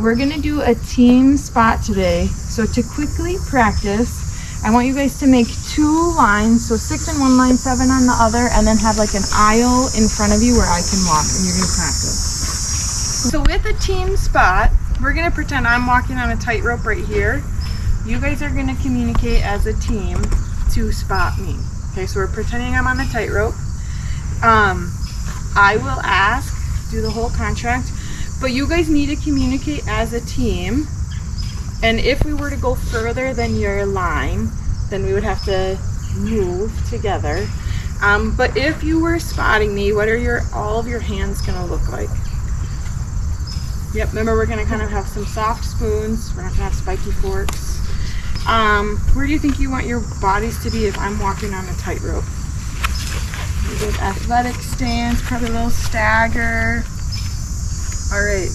we're gonna do a team spot today. So to quickly practice, I want you guys to make 2 lines, so 6 in one line, 7 on the other, and then have like an aisle in front of you where I can walk, and you're gonna practice. So with a team spot, we're gonna pretend I'm walking on a tightrope right here. You guys are gonna communicate as a team to spot me. Okay, so we're pretending I'm on the tightrope. I will ask, do the whole contract, but you guys need to communicate as a team. And if we were to go further than your line, then we would have to move together. But if you were spotting me, what are all of your hands gonna look like? Yep, remember we're gonna kind of have some soft spoons. We're not gonna have spiky forks. Where do you think you want your bodies to be if I'm walking on a tightrope? A good athletic stance, probably a little stagger. All right,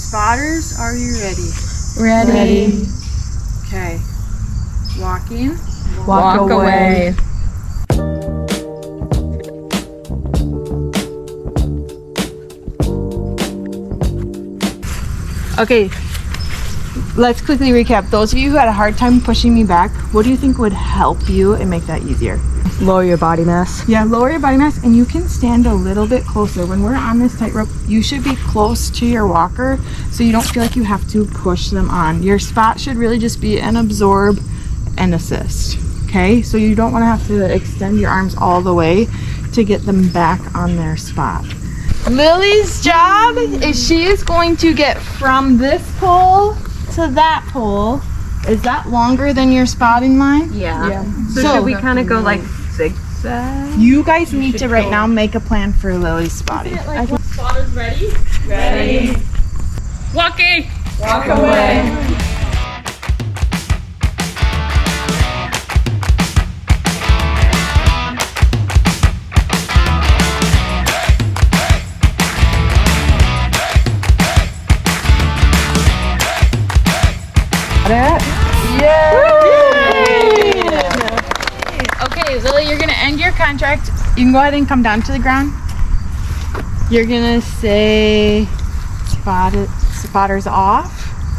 spotters, are you ready? Ready. Okay, walking. Walk away. Okay, let's quickly recap. Those of you who had a hard time pushing me back, what do you think would help you and make that easier? Lower your body mass. Yeah, lower your body mass, and you can stand a little bit closer. When we're on this tightrope, you should be close to your walker so you don't feel like you have to push them on. Your spot should really just be an absorb and assist, okay? So you don't want to have to extend your arms all the way to get them back on their spot. Lily's job is she is going to get from this pole to that pole. Is that longer than your spotting line? Yeah. So should we kind of go like zigzag? You guys need to right now make a plan for Lily's spotting. Like spotters ready? Ready. Walking. Walk away. Yay! Okay, Lily, you're gonna end your contract. You can go ahead and come down to the ground. You're gonna say spotters off.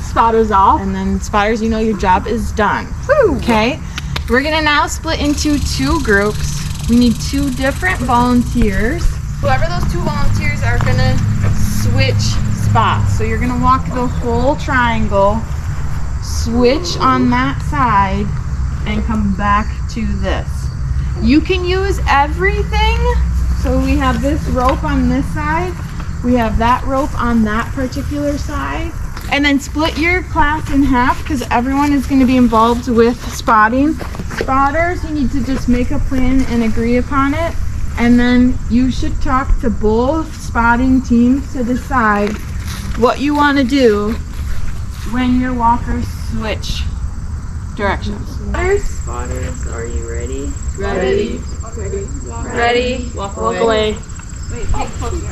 Spotters off. And then spotters, you know your job is done. Woo. Okay, we're gonna now split into 2 groups. We need 2 different volunteers. Whoever those 2 volunteers are gonna switch spots. So you're gonna walk the whole triangle, switch on that side, and come back to this. You can use everything. So we have this rope on this side, we have that rope on that particular side, and then split your class in half because everyone is going to be involved with spotting. Spotters, you need to just make a plan and agree upon it, and then you should talk to both spotting teams to decide what you want to do when your walkers switch directions. Spotters, are you ready? Ready. Ready. Walk away. Wait, get closer.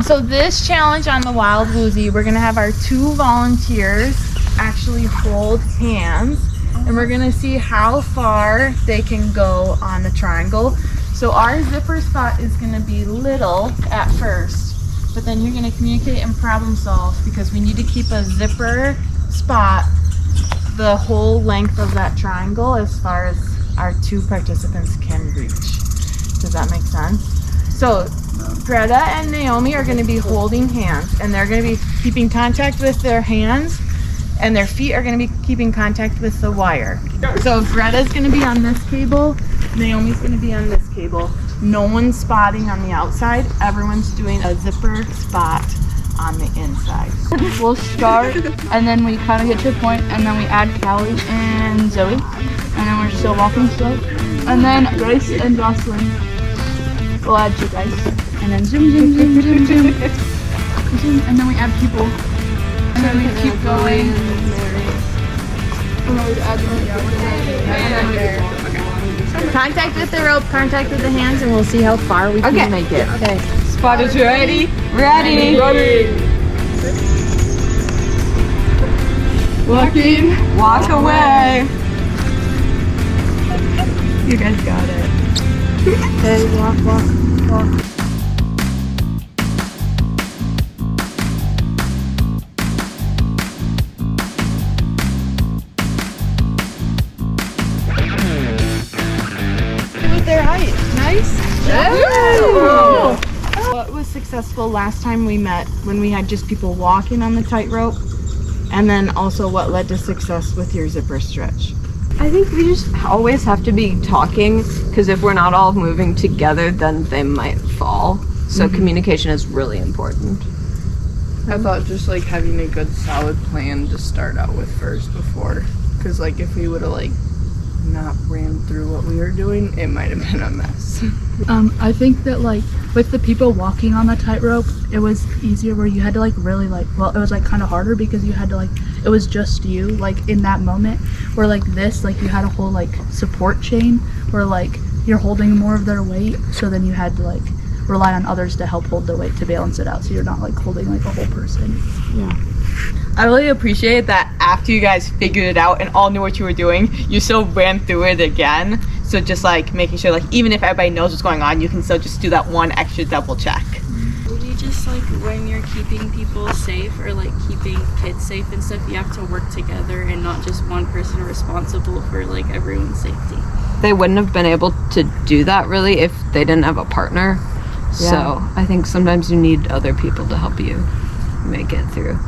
So this challenge on the Wild Woozy, we're gonna have our 2 volunteers actually hold hands, and we're gonna see how far they can go on the triangle. So our zipper spot is gonna be little at first, but then you're gonna communicate and problem solve because we need to keep a zipper spot the whole length of that triangle as far as our 2 participants can reach. Does that make sense? So Greta and Naomi are going to be holding hands, and they're going to be keeping contact with their hands, and their feet are going to be keeping contact with the wire. So Greta's going to be on this cable, Naomi's going to be on this cable. No one's spotting on the outside. Everyone's doing a zipper spot on the inside. We'll start, and then we kind of get to a point, and then we add Callie and Zoe, and then we're still walking slow. And then Grace and Jocelyn will add you guys. And then zoom, zoom, zoom, zoom, zoom. Zoom, and then we add people. And then we keep going. Contact with the rope, contact with the hands, and we'll see how far we can make it. Okay. Spotters ready? Ready. Walking. Walk away. You guys got it. Okay, walk. With their height. Nice. Ooh. What was successful last time we met when we had just people walking on the tightrope? And then also what led to success with your zipper stretch? I think we just always have to be talking, because if we're not all moving together, then they might fall. So communication is really important. I thought just like having a good solid plan to start out with first before, because like if we would have like not ran through what we were doing, it might have been a mess. I think that like with the people walking on the tightrope, it was easier where you had to like really like, well, it was like kind of harder because you had to like, it was just you like in that moment, where like this, like you had a whole like support chain where like you're holding more of their weight, so then you had to like rely on others to help hold the weight to balance it out, so you're not like holding like a whole person. I really appreciate that after you guys figured it out and all knew what you were doing, you still ran through it again. So just like making sure like even if everybody knows what's going on, you can still just do that one extra double check. Maybe just like when you're keeping people safe or like keeping kids safe and stuff, you have to work together and not just one person responsible for like everyone's safety. They wouldn't have been able to do that really if they didn't have a partner. So I think sometimes you need other people to help you make it through.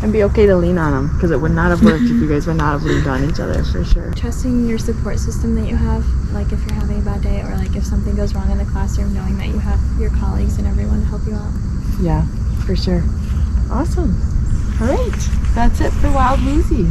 And be okay to lean on them, because it would not have worked if you guys would not have leaned on each other, for sure. Trusting your support system that you have, like if you're having a bad day or like if something goes wrong in the classroom, knowing that you have your colleagues and everyone to help you out. Yeah, for sure. Awesome. All right, that's it for Wild Woozy.